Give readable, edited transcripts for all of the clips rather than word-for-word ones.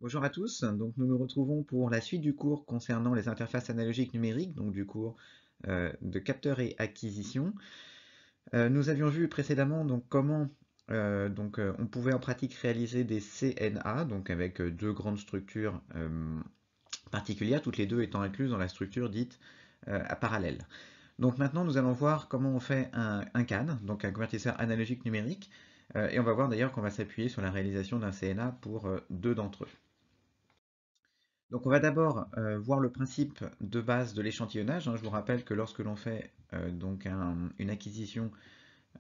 Bonjour à tous, donc nous nous retrouvons pour la suite du cours concernant les interfaces analogiques numériques, donc du cours de capteurs et acquisition. Nous avions vu précédemment donc comment on pouvait en pratique réaliser des CNA, donc avec deux grandes structures particulières, toutes les deux étant incluses dans la structure dite à parallèle. Donc maintenant nous allons voir comment on fait un CAN, donc un convertisseur analogique numérique, et on va voir d'ailleurs qu'on va s'appuyer sur la réalisation d'un CNA pour deux d'entre eux. Donc on va d'abord voir le principe de base de l'échantillonnage, hein. Je vous rappelle que lorsque l'on fait une acquisition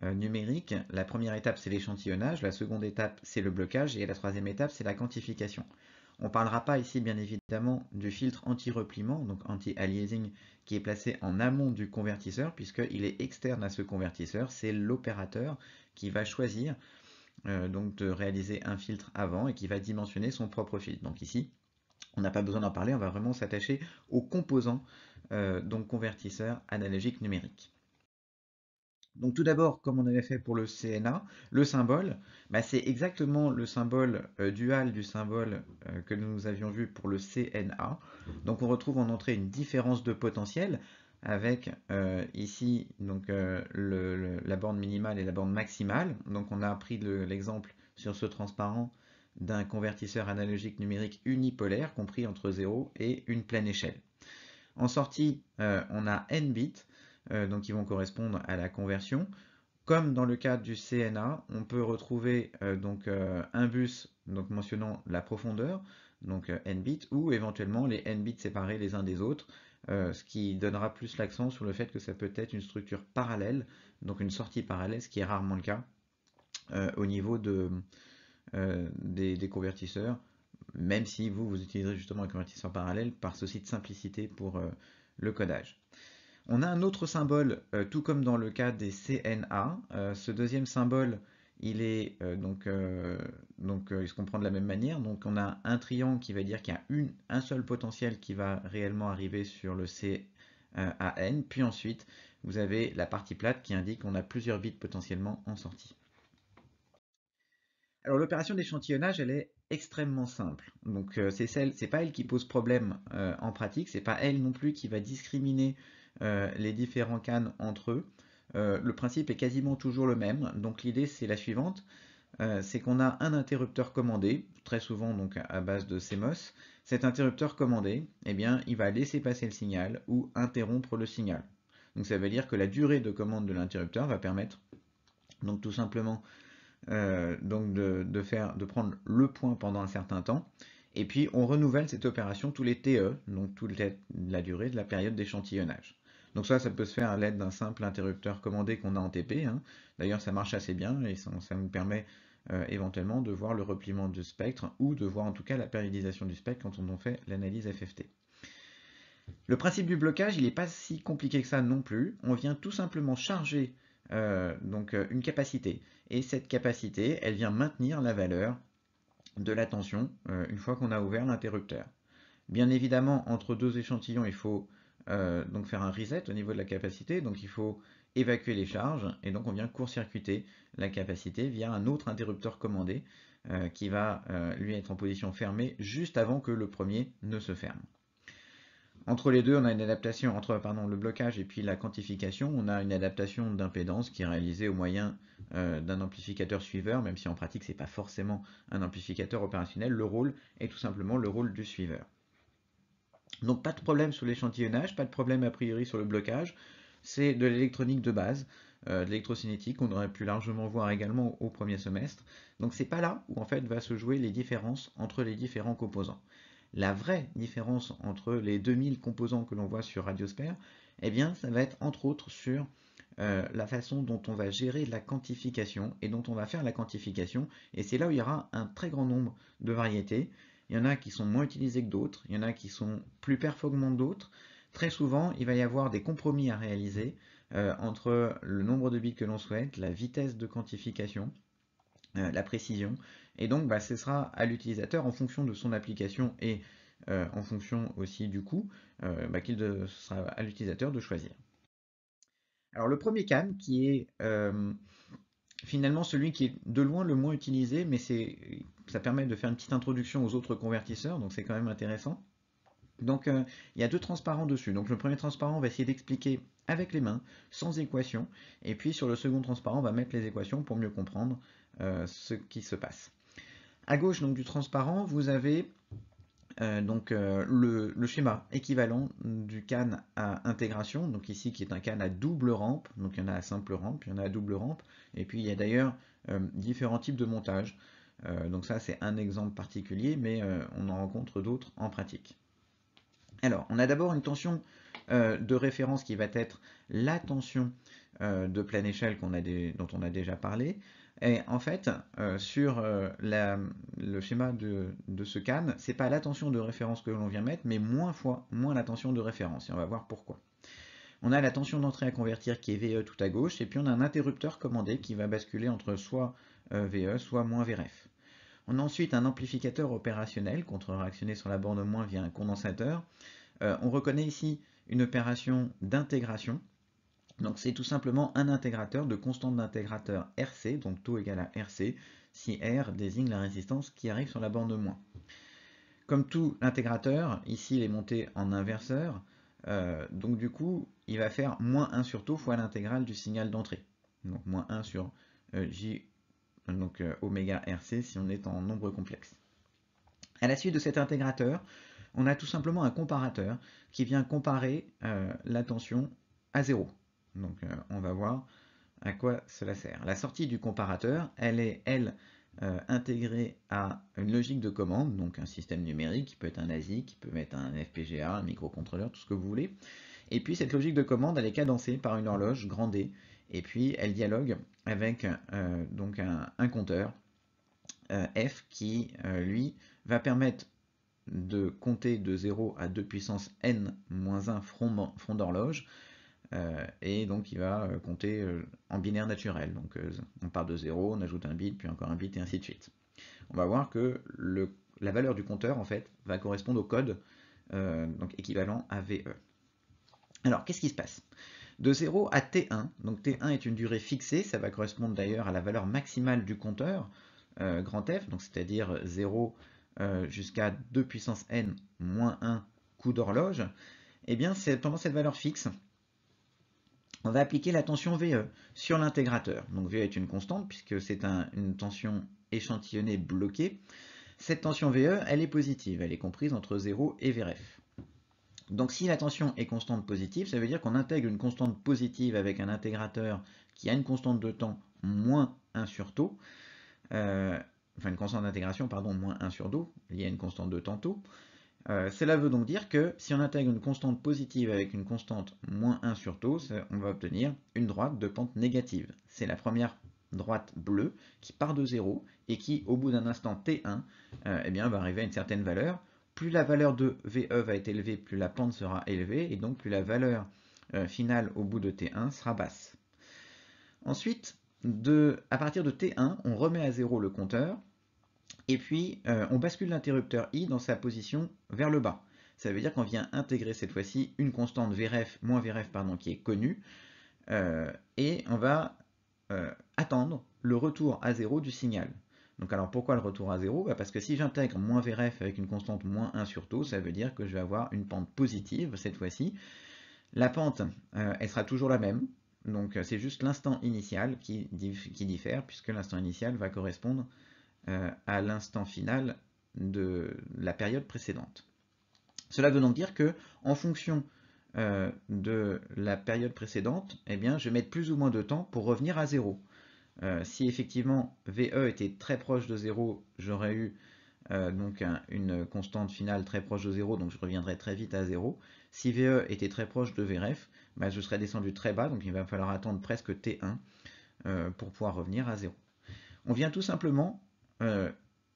numérique, la première étape c'est l'échantillonnage, la seconde étape c'est le blocage et la troisième étape c'est la quantification. On ne parlera pas ici bien évidemment du filtre anti-repliement, donc anti-aliasing, qui est placé en amont du convertisseur puisqu'il est externe à ce convertisseur, c'est l'opérateur qui va choisir donc de réaliser un filtre avant et qui va dimensionner son propre filtre. Donc ici, on n'a pas besoin d'en parler, on va vraiment s'attacher aux composants, donc convertisseurs analogiques numériques. Donc tout d'abord, comme on avait fait pour le CNA, le symbole, bah, c'est exactement le symbole dual du symbole que nous avions vu pour le CNA. Donc on retrouve en entrée une différence de potentiel avec ici donc, la borne minimale et la borne maximale. Donc on a pris l'exemple sur ce transparent d'un convertisseur analogique numérique unipolaire compris entre 0 et une pleine échelle. En sortie, on a n bits, donc qui vont correspondre à la conversion. Comme dans le cas du CNA, on peut retrouver un bus donc mentionnant la profondeur, donc n bits, ou éventuellement les n bits séparés les uns des autres, ce qui donnera plus l'accent sur le fait que ça peut être une structure parallèle, donc une sortie parallèle, ce qui est rarement le cas au niveau des convertisseurs, même si vous utiliserez justement un convertisseur parallèle par souci de simplicité pour le codage. On a un autre symbole, tout comme dans le cas des CNA. Ce deuxième symbole, il est il se comprend de la même manière. Donc on a un triangle qui va dire qu'il y a un seul potentiel qui va réellement arriver sur le CAN. Puis ensuite, vous avez la partie plate qui indique qu'on a plusieurs bits potentiellement en sortie. Alors l'opération d'échantillonnage, elle est extrêmement simple. Donc c'est pas elle qui pose problème en pratique, c'est pas elle non plus qui va discriminer les différents cannes entre eux. Le principe est quasiment toujours le même. Donc l'idée c'est la suivante, c'est qu'on a un interrupteur commandé, très souvent donc à base de CMOS. Cet interrupteur commandé, eh bien, il va laisser passer le signal ou interrompre le signal. Donc ça veut dire que la durée de commande de l'interrupteur va permettre donc tout simplement de prendre le point pendant un certain temps. Et puis on renouvelle cette opération tous les TE, donc toute la durée de la période d'échantillonnage. Donc ça peut se faire à l'aide d'un simple interrupteur commandé qu'on a en TP, hein. D'ailleurs ça marche assez bien et ça nous permet éventuellement de voir le repliement du spectre ou de voir en tout cas la périodisation du spectre quand on en fait l'analyse FFT. Le principe du blocage, il n'est pas si compliqué que ça non plus. On vient tout simplement charger une capacité. Et cette capacité, elle vient maintenir la valeur de la tension une fois qu'on a ouvert l'interrupteur. Bien évidemment, entre deux échantillons, il faut donc faire un reset au niveau de la capacité. Donc il faut évacuer les charges. Et donc on vient court-circuiter la capacité via un autre interrupteur commandé qui va lui être en position fermée juste avant que le premier ne se ferme. Entre les deux, on a une adaptation entre le blocage et puis la quantification. On a une adaptation d'impédance qui est réalisée au moyen d'un amplificateur suiveur, même si en pratique c'est pas forcément un amplificateur opérationnel. Le rôle est tout simplement le rôle du suiveur. Donc pas de problème sur l'échantillonnage, pas de problème a priori sur le blocage. C'est de l'électronique de base, de l'électrocinétique qu'on aurait pu largement voir également au premier semestre. Donc c'est pas là où en fait va se jouer les différences entre les différents composants. La vraie différence entre les 2000 composants que l'on voit sur Radiosphère, eh bien, ça va être entre autres sur la façon dont on va gérer la quantification et dont on va faire la quantification. Et c'est là où il y aura un très grand nombre de variétés. Il y en a qui sont moins utilisées que d'autres, il y en a qui sont plus performants que d'autres. Très souvent, il va y avoir des compromis à réaliser entre le nombre de bits que l'on souhaite, la vitesse de quantification, la précision. Et donc, ce sera à l'utilisateur, en fonction de son application et en fonction aussi du coût, ce sera à l'utilisateur de choisir. Alors, le premier CAN, qui est finalement celui qui est de loin le moins utilisé, mais ça permet de faire une petite introduction aux autres convertisseurs, donc c'est quand même intéressant. Donc il y a deux transparents dessus. Donc le premier transparent, on va essayer d'expliquer avec les mains, sans équation, et puis sur le second transparent, on va mettre les équations pour mieux comprendre ce qui se passe. À gauche donc, du transparent, vous avez le schéma équivalent du CAN à intégration, donc ici qui est un CAN à double rampe, donc il y en a à simple rampe, il y en a à double rampe, et puis il y a d'ailleurs différents types de montage. Donc ça c'est un exemple particulier, mais on en rencontre d'autres en pratique. Alors, on a d'abord une tension de référence qui va être la tension de pleine échelle dont on a déjà parlé. Et en fait, sur le schéma de ce CAN, c'est pas la tension de référence que l'on vient mettre, mais moins fois moins la tension de référence. Et on va voir pourquoi. On a la tension d'entrée à convertir qui est VE tout à gauche, et puis on a un interrupteur commandé qui va basculer entre soit VE, soit moins VRF. On a ensuite un amplificateur opérationnel contre-réactionné sur la borne moins via un condensateur. On reconnaît ici une opération d'intégration. Donc c'est tout simplement un intégrateur de constante d'intégrateur RC, donc taux égal à RC, si R désigne la résistance qui arrive sur la borne moins. Comme tout intégrateur, ici il est monté en inverseur, donc du coup il va faire moins 1 sur taux fois l'intégrale du signal d'entrée. Donc moins 1 sur J, donc oméga RC si on est en nombre complexe. À la suite de cet intégrateur, on a tout simplement un comparateur qui vient comparer la tension à 0. Donc on va voir à quoi cela sert. La sortie du comparateur, elle est, intégrée à une logique de commande, donc un système numérique, qui peut être un ASIC, qui peut être un FPGA, un microcontrôleur, tout ce que vous voulez. Et puis cette logique de commande, elle est cadencée par une horloge grand D, et puis elle dialogue avec donc un compteur F qui, lui, va permettre de compter de 0 à 2 puissance n-1 front d'horloge, et donc il va compter en binaire naturel. Donc on part de 0, on ajoute un bit, puis encore un bit, et ainsi de suite. On va voir que la valeur du compteur, en fait, va correspondre au code donc équivalent à VE. Alors, qu'est-ce qui se passe? De 0 à T1, donc T1 est une durée fixée, ça va correspondre d'ailleurs à la valeur maximale du compteur, grand F, donc c'est-à-dire 0 jusqu'à 2 puissance n moins 1 coup d'horloge. Et bien, pendant cette valeur fixe, on va appliquer la tension VE sur l'intégrateur. Donc VE est une constante puisque c'est une tension échantillonnée bloquée. Cette tension VE, elle est positive, elle est comprise entre 0 et VRF. Donc si la tension est constante positive, ça veut dire qu'on intègre une constante positive avec un intégrateur qui a une constante de temps moins 1 sur taux, enfin une constante d'intégration, pardon, moins 1 sur taux, liée à une constante de temps taux. Cela veut donc dire que si on intègre une constante positive avec une constante moins 1 sur taux, on va obtenir une droite de pente négative. C'est la première droite bleue qui part de 0 et qui, au bout d'un instant t1, eh bien, va arriver à une certaine valeur. Plus la valeur de VE va être élevée, plus la pente sera élevée, et donc plus la valeur finale au bout de t1 sera basse. Ensuite, à partir de t1, on remet à 0 le compteur, et puis on bascule l'interrupteur I dans sa position vers le bas. Ça veut dire qu'on vient intégrer cette fois-ci une constante VRF, moins VRF pardon, qui est connue, et on va attendre le retour à 0 du signal. Donc alors pourquoi le retour à 0? Parce que si j'intègre moins VRF avec une constante moins 1 sur taux, ça veut dire que je vais avoir une pente positive cette fois-ci. La pente, elle sera toujours la même, donc c'est juste l'instant initial qui diffère, puisque l'instant initial va correspondre à l'instant final de la période précédente. Cela veut donc dire que, en fonction de la période précédente, eh bien, je vais mettre plus ou moins de temps pour revenir à 0. Si effectivement VE était très proche de 0, j'aurais eu donc une constante finale très proche de 0, donc je reviendrai très vite à 0. Si VE était très proche de VRF, bah, je serais descendu très bas, donc il va falloir attendre presque T1 pour pouvoir revenir à 0. On vient tout simplement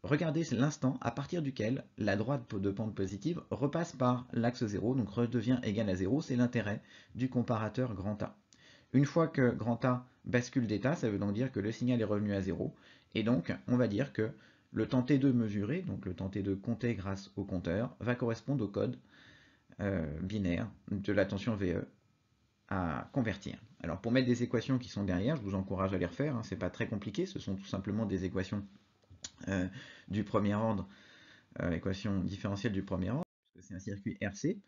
regarder l'instant à partir duquel la droite de pente positive repasse par l'axe 0, donc redevient égale à 0, c'est l'intérêt du comparateur grand A. Une fois que grand A bascule d'état, ça veut donc dire que le signal est revenu à 0, et donc on va dire que le temps T2 mesuré, donc le temps T2 compté grâce au compteur, va correspondre au code binaire de la tension VE à convertir. Alors pour mettre des équations qui sont derrière, je vous encourage à les refaire, hein, c'est pas très compliqué, ce sont tout simplement des équations du premier ordre, équations différentielles du premier ordre, parce que c'est un circuit RC.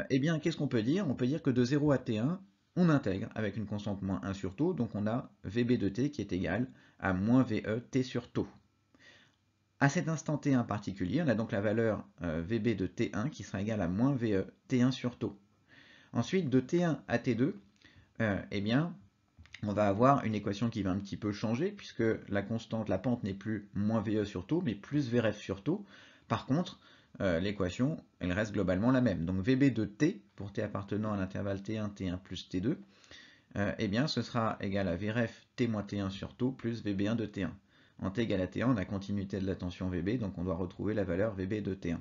Eh bien, qu'est-ce qu'on peut dire? On peut dire que de 0 à T1, on intègre avec une constante moins 1 sur taux, donc on a VB de T qui est égal à moins VE T sur taux. À cet instant T1 particulier, on a donc la valeur VB de T1 qui sera égale à moins VE T1 sur taux. Ensuite, de T1 à T2, eh bien, on va avoir une équation qui va un petit peu changer, puisque la constante, la pente n'est plus moins VE sur taux, mais plus VRF sur taux. Par contre, l'équation, elle reste globalement la même. Donc VB de T, pour T appartenant à l'intervalle T1, T1 plus T2, eh bien, ce sera égal à VRF T moins T1 sur taux plus VB1 de T1. En T égale à T1, on a continuité de la tension VB, donc on doit retrouver la valeur VB de T1.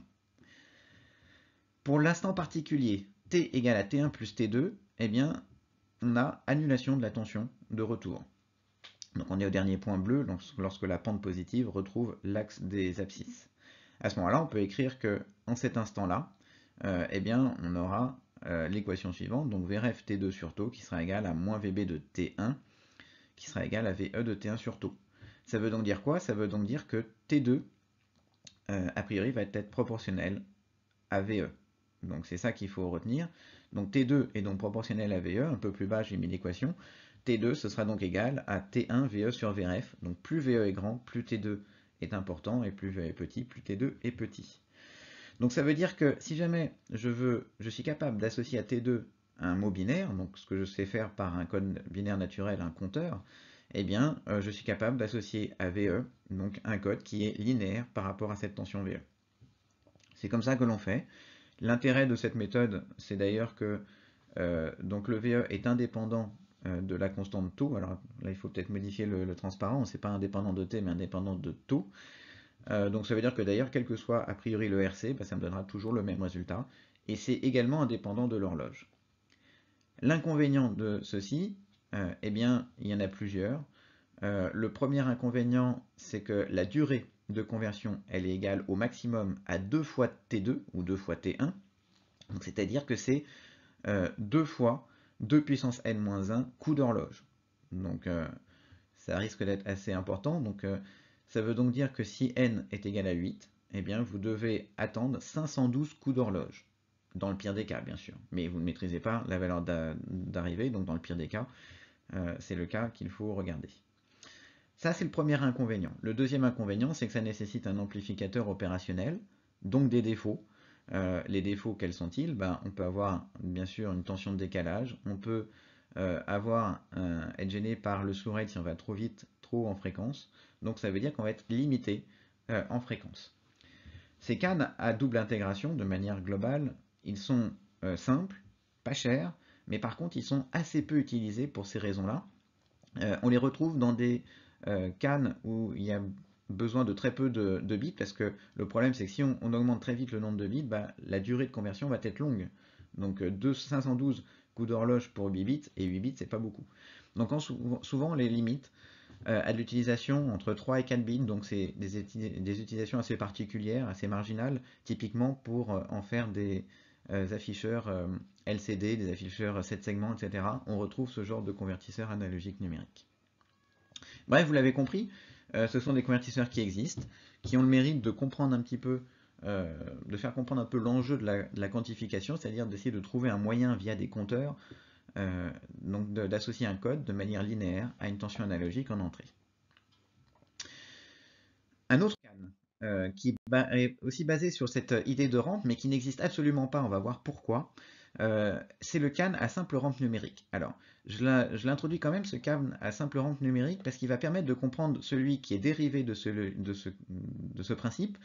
Pour l'instant particulier, T égale à T1 plus T2, eh bien, on a annulation de la tension de retour. Donc on est au dernier point bleu lorsque la pente positive retrouve l'axe des abscisses. À ce moment-là, on peut écrire que en cet instant-là, eh bien, on aura l'équation suivante, donc VRF T2 sur taux qui sera égal à moins VB de T1 qui sera égal à VE de T1 sur taux. Ça veut donc dire quoi? Ça veut donc dire que T2, a priori, va être proportionnel à VE. Donc c'est ça qu'il faut retenir. Donc T2 est donc proportionnel à VE, un peu plus bas j'ai mis l'équation. T2 ce sera donc égal à T1 VE sur VRF. Donc plus VE est grand, plus T2 est important, et plus VE est petit, plus T2 est petit. Donc ça veut dire que si jamais je suis capable d'associer à T2 un mot binaire, donc ce que je sais faire par un code binaire naturel, un compteur, eh bien je suis capable d'associer à VE donc un code qui est linéaire par rapport à cette tension VE. C'est comme ça que l'on fait. L'intérêt de cette méthode, c'est d'ailleurs que donc le VE est indépendant de la constante taux. Alors là, il faut peut-être modifier le transparent. C'est pas indépendant de T, mais indépendant de taux. Donc ça veut dire que d'ailleurs, quel que soit a priori le RC, bah, ça me donnera toujours le même résultat. Et c'est également indépendant de l'horloge. L'inconvénient de ceci, eh bien, il y en a plusieurs. Le premier inconvénient, c'est que la durée de conversion, elle est égale au maximum à 2 fois T2 ou 2 fois T1. C'est-à-dire que c'est 2 fois 2 puissance n-1 coup d'horloge. Donc ça risque d'être assez important. Donc ça veut donc dire que si n est égal à 8, eh bien vous devez attendre 512 coups d'horloge. Dans le pire des cas, bien sûr. Mais vous ne maîtrisez pas la valeur d'arrivée, donc dans le pire des cas, c'est le cas qu'il faut regarder. Ça, c'est le premier inconvénient. Le deuxième inconvénient, c'est que ça nécessite un amplificateur opérationnel, donc des défauts. Les défauts, quels sont-ils? Ben, on peut avoir bien sûr une tension de décalage, on peut être gêné par le slew rate si on va trop vite, trop en fréquence, donc ça veut dire qu'on va être limité en fréquence. Ces cannes à double intégration, de manière globale, ils sont simples, pas chers, mais par contre ils sont assez peu utilisés pour ces raisons-là. On les retrouve dans des cannes où il y a besoin de très peu de bits, parce que le problème c'est que si on augmente très vite le nombre de bits, bah, la durée de conversion va être longue. Donc 512 coups d'horloge pour 8 bits, et 8 bits c'est pas beaucoup. Donc souvent les limites à de l'utilisation entre 3 et 4 bits, donc c'est des utilisations assez particulières, assez marginales, typiquement pour en faire des afficheurs LCD, des afficheurs 7 segments, etc. On retrouve ce genre de convertisseurs analogiques numériques. Bref, vous l'avez compris, ce sont des convertisseurs qui existent, qui ont le mérite de comprendre un petit peu, de faire comprendre un peu l'enjeu de la quantification, c'est-à-dire d'essayer de trouver un moyen via des compteurs, donc d'associer un code de manière linéaire à une tension analogique en entrée. Un autre CAN qui est aussi basé sur cette idée de rampe, mais qui n'existe absolument pas, on va voir pourquoi, c'est le CAN à simple rampe numérique. Alors, je l'introduis quand même, ce CAN à simple rampe numérique, parce qu'il va permettre de comprendre celui qui est dérivé de ce principe,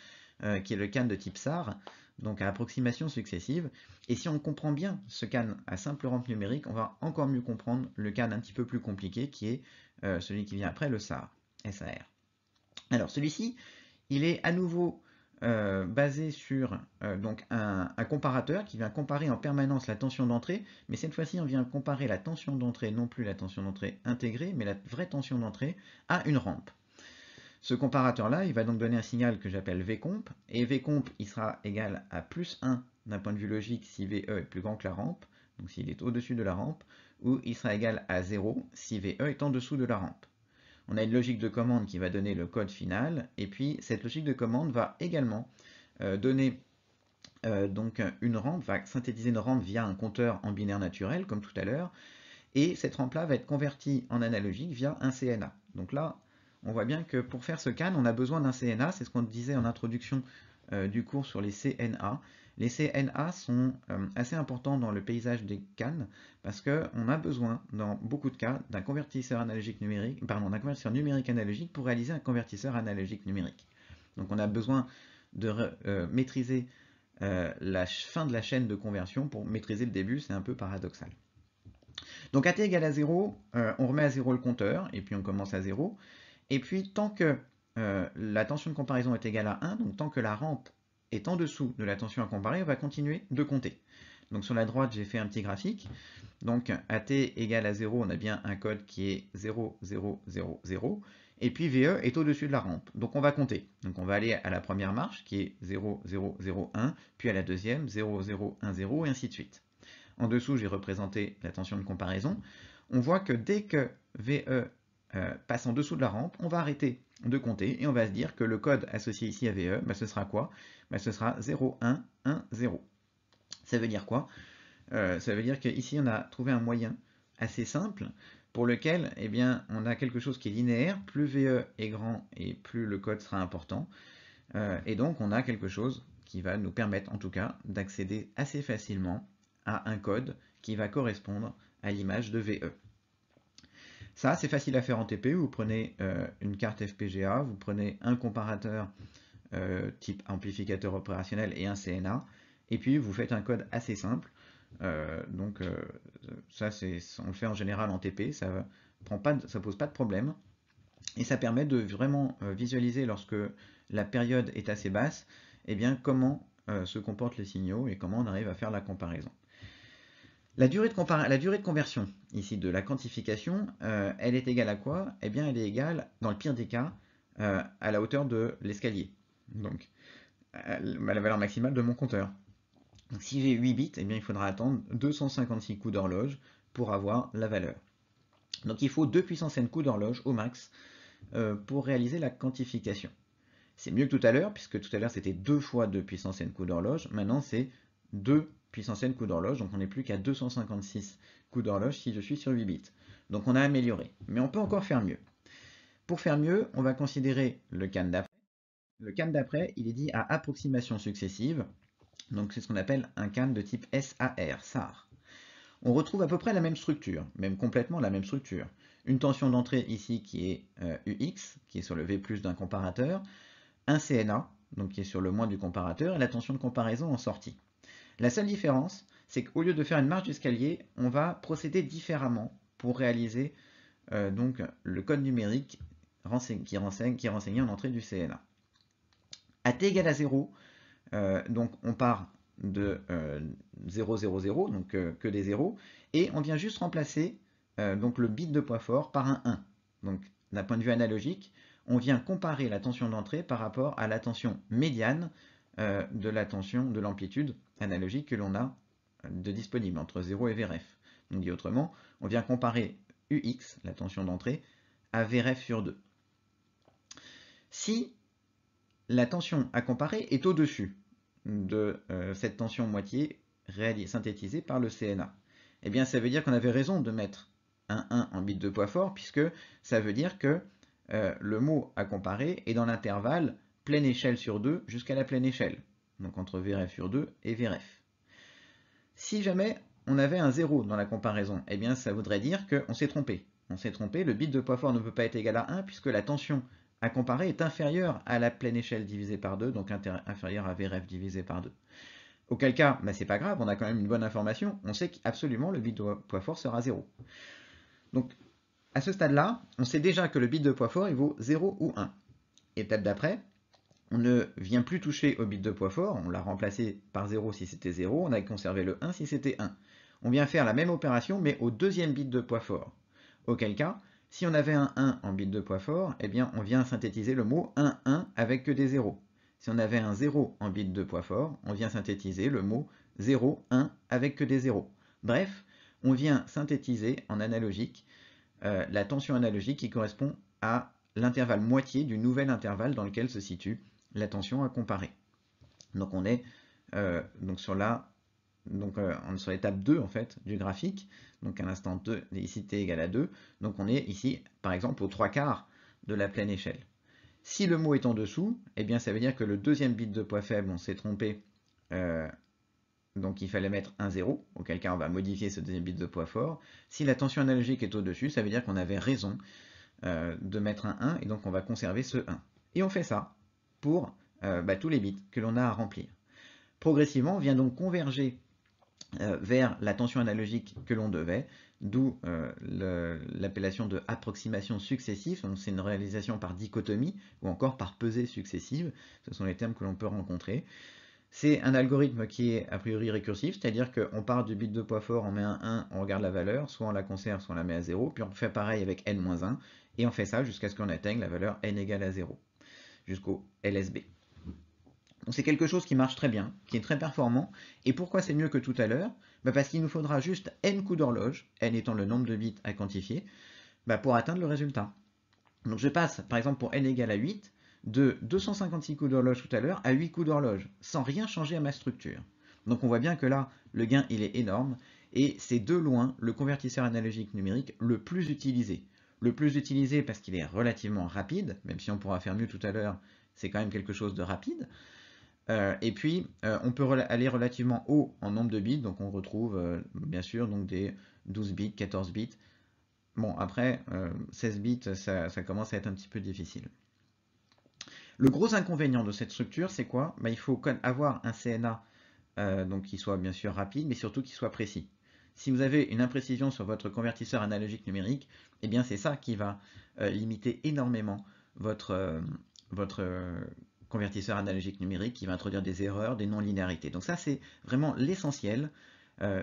qui est le CAN de type SAR, donc à approximation successive. Et si on comprend bien ce CAN à simple rampe numérique, on va encore mieux comprendre le CAN un petit peu plus compliqué, qui est celui qui vient après, le SAR. Alors, celui-ci, il est à nouveau basé sur donc un comparateur qui vient comparer en permanence la tension d'entrée, mais cette fois-ci on vient comparer la tension d'entrée, non plus la tension d'entrée intégrée, mais la vraie tension d'entrée à une rampe. Ce comparateur-là, il va donc donner un signal que j'appelle Vcomp, et Vcomp il sera égal à plus 1 d'un point de vue logique si VE est plus grand que la rampe, donc s'il est au-dessus de la rampe, ou il sera égal à 0 si VE est en dessous de la rampe. On a une logique de commande qui va donner le code final, et puis cette logique de commande va également donner donc une rampe, va synthétiser une rampe via un compteur en binaire naturel, comme tout à l'heure, et cette rampe-là va être convertie en analogique via un CNA. Donc là, on voit bien que pour faire ce CAN, on a besoin d'un CNA, c'est ce qu'on disait en introduction du cours sur les CNA. Les CNA sont assez importants dans le paysage des CAN parce qu'on a besoin, dans beaucoup de cas, d'un convertisseur analogique numérique, pardon, d'un convertisseur numérique analogique pour réaliser un convertisseur analogique numérique. Donc on a besoin de maîtriser la fin de la chaîne de conversion pour maîtriser le début, c'est un peu paradoxal. Donc à t égale à 0, on remet à 0 le compteur, et puis on commence à 0. Et puis tant que la tension de comparaison est égale à 1, donc tant que la rampe est en dessous de la tension à comparer, on va continuer de compter. Donc sur la droite, j'ai fait un petit graphique. Donc à t égale à 0, on a bien un code qui est 0, 0, 0, 0. Et puis VE est au-dessus de la rampe. Donc on va compter. Donc on va aller à la première marche qui est 0, 0, 0, 1, puis à la deuxième 0, 0, 1, 0, et ainsi de suite. En dessous, j'ai représenté la tension de comparaison. On voit que dès que VE passe en dessous de la rampe, on va arrêter de compter et on va se dire que le code associé ici à VE, ce sera quoi? Ce sera 0, 1, 1, 0. Ça veut dire quoi? Ça veut dire qu'ici, on a trouvé un moyen assez simple pour lequel eh bien, on a quelque chose qui est linéaire. Plus VE est grand et plus le code sera important. Et donc, on a quelque chose qui va nous permettre, en tout cas, d'accéder assez facilement à un code qui va correspondre à l'image de VE. Ça, c'est facile à faire en TP. Vous prenez une carte FPGA, vous prenez un comparateur type amplificateur opérationnel et un CNA, et puis vous faites un code assez simple. Ça, on le fait en général en TP, ça pose pas de problème, et ça permet de vraiment visualiser lorsque la période est assez basse, eh bien, comment se comportent les signaux et comment on arrive à faire la comparaison. La durée de conversion ici de la quantification, elle est égale à quoi? Eh bien, elle est égale, dans le pire des cas, à la hauteur de l'escalier. Donc, à la valeur maximale de mon compteur. Donc, si j'ai 8 bits, eh bien, il faudra attendre 256 coups d'horloge pour avoir la valeur. Donc, il faut 2 puissance n coups d'horloge au max pour réaliser la quantification. C'est mieux que tout à l'heure, puisque tout à l'heure c'était 2 fois 2 puissance n coups d'horloge. Maintenant, c'est 2 puissance n coups d'horloge, donc on n'est plus qu'à 256 coups d'horloge si je suis sur 8 bits. Donc on a amélioré, mais on peut encore faire mieux. Pour faire mieux, on va considérer le CAN d'après. Le CAN d'après, il est dit à approximation successive, donc c'est ce qu'on appelle un CAN de type SAR. On retrouve à peu près la même structure, même complètement la même structure. Une tension d'entrée ici qui est UX, qui est sur le V+ d'un comparateur, un CNA, donc qui est sur le moins du comparateur, et la tension de comparaison en sortie. La seule différence, c'est qu'au lieu de faire une marche d'escalier, on va procéder différemment pour réaliser donc le code numérique qui est renseigné en entrée du CNA. À t égale à 0, donc on part de 0, 0, 0, donc que des 0, et on vient juste remplacer donc le bit de poids fort par un 1. Donc d'un point de vue analogique, on vient comparer la tension d'entrée par rapport à la tension médiane de la tension de l'amplitude analogique que l'on a de disponible entre 0 et Vref. Donc dit autrement, on vient comparer UX, la tension d'entrée, à Vref sur 2. Si la tension à comparer est au-dessus de cette tension moitié synthétisée par le CNA, eh bien ça veut dire qu'on avait raison de mettre un 1 en bit de poids fort, puisque ça veut dire que le mot à comparer est dans l'intervalle pleine échelle sur 2 jusqu'à la pleine échelle, donc entre Vref sur 2 et Vref. Si jamais on avait un 0 dans la comparaison, eh bien ça voudrait dire qu'on s'est trompé. On s'est trompé, le bit de poids fort ne peut pas être égal à 1 puisque la tension à comparer est inférieure à la pleine échelle divisée par 2, donc inférieure à Vref divisé par 2. Auquel cas, c'est pas grave, on a quand même une bonne information, on sait qu'absolument le bit de poids fort sera 0. Donc à ce stade-là, on sait déjà que le bit de poids fort il vaut 0 ou 1. Étape d'après, on ne vient plus toucher au bit de poids fort, on l'a remplacé par 0 si c'était 0, on a conservé le 1 si c'était 1. On vient faire la même opération mais au deuxième bit de poids fort. Auquel cas, si on avait un 1 en bit de poids fort, eh bien on vient synthétiser le mot 1, 1 avec que des 0. Si on avait un 0 en bit de poids fort, on vient synthétiser le mot 0, 1 avec que des 0. Bref, on vient synthétiser en analogique la tension analogique qui correspond à l'intervalle moitié du nouvel intervalle dans lequel se situe la tension à comparer. Donc on est sur l'étape 2 en fait du graphique, donc à l'instant 2, ici t égale à 2, donc on est ici par exemple aux 3/4 de la pleine échelle. Si le mot est en dessous, eh bien ça veut dire que le deuxième bit de poids faible, on s'est trompé, donc il fallait mettre un 0, auquel cas on va modifier ce deuxième bit de poids fort. Si la tension analogique est au-dessus, ça veut dire qu'on avait raison de mettre un 1, et donc on va conserver ce 1. Et on fait ça pour tous les bits que l'on a à remplir. Progressivement, on vient donc converger vers la tension analogique que l'on devait, d'où l'appellation de approximation successive. Donc c'est une réalisation par dichotomie ou encore par pesée successive. Ce sont les termes que l'on peut rencontrer. C'est un algorithme qui est a priori récursif, c'est-à-dire qu'on part du bit de poids fort, on met un 1, on regarde la valeur, soit on la conserve, soit on la met à 0, puis on fait pareil avec n-1, et on fait ça jusqu'à ce qu'on atteigne la valeur n égale à 0, jusqu'au LSB. Donc c'est quelque chose qui marche très bien, qui est très performant. Et pourquoi c'est mieux que tout à l'heure? Parce qu'il nous faudra juste n coups d'horloge, n étant le nombre de bits à quantifier, pour atteindre le résultat. Donc je passe, par exemple pour n égale à 8, de 256 coups d'horloge tout à l'heure à 8 coups d'horloge, sans rien changer à ma structure. Donc on voit bien que là, le gain il est énorme, et c'est de loin le convertisseur analogique numérique le plus utilisé. Le plus utilisé parce qu'il est relativement rapide, même si on pourra faire mieux tout à l'heure, c'est quand même quelque chose de rapide. Et puis, on peut aller relativement haut en nombre de bits, donc on retrouve bien sûr donc des 12 bits, 14 bits. Bon, après, 16 bits, ça commence à être un petit peu difficile. Le gros inconvénient de cette structure, c'est quoi? Il faut avoir un CNA donc qui soit bien sûr rapide, mais surtout qui soit précis. Si vous avez une imprécision sur votre convertisseur analogique numérique, eh bien c'est ça qui va limiter énormément votre convertisseur analogique numérique, qui va introduire des erreurs, des non-linéarités. Donc ça c'est vraiment l'essentiel,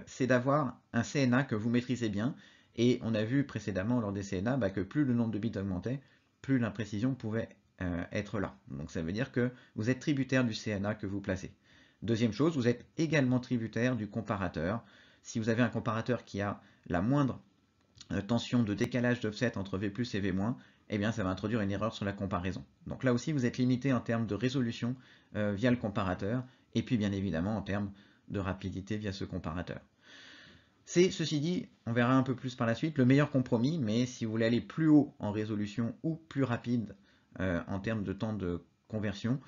c'est d'avoir un CNA que vous maîtrisez bien, et on a vu précédemment lors des CNA que plus le nombre de bits augmentait, plus l'imprécision pouvait être là. Donc ça veut dire que vous êtes tributaire du CNA que vous placez. Deuxième chose, vous êtes également tributaire du comparateur. Si vous avez un comparateur qui a la moindre tension de décalage d'offset entre V+ et V-, eh bien ça va introduire une erreur sur la comparaison. Donc là aussi, vous êtes limité en termes de résolution via le comparateur, et puis bien évidemment en termes de rapidité via ce comparateur. C'est, ceci dit, on verra un peu plus par la suite, le meilleur compromis, mais si vous voulez aller plus haut en résolution ou plus rapide en termes de temps de conversion,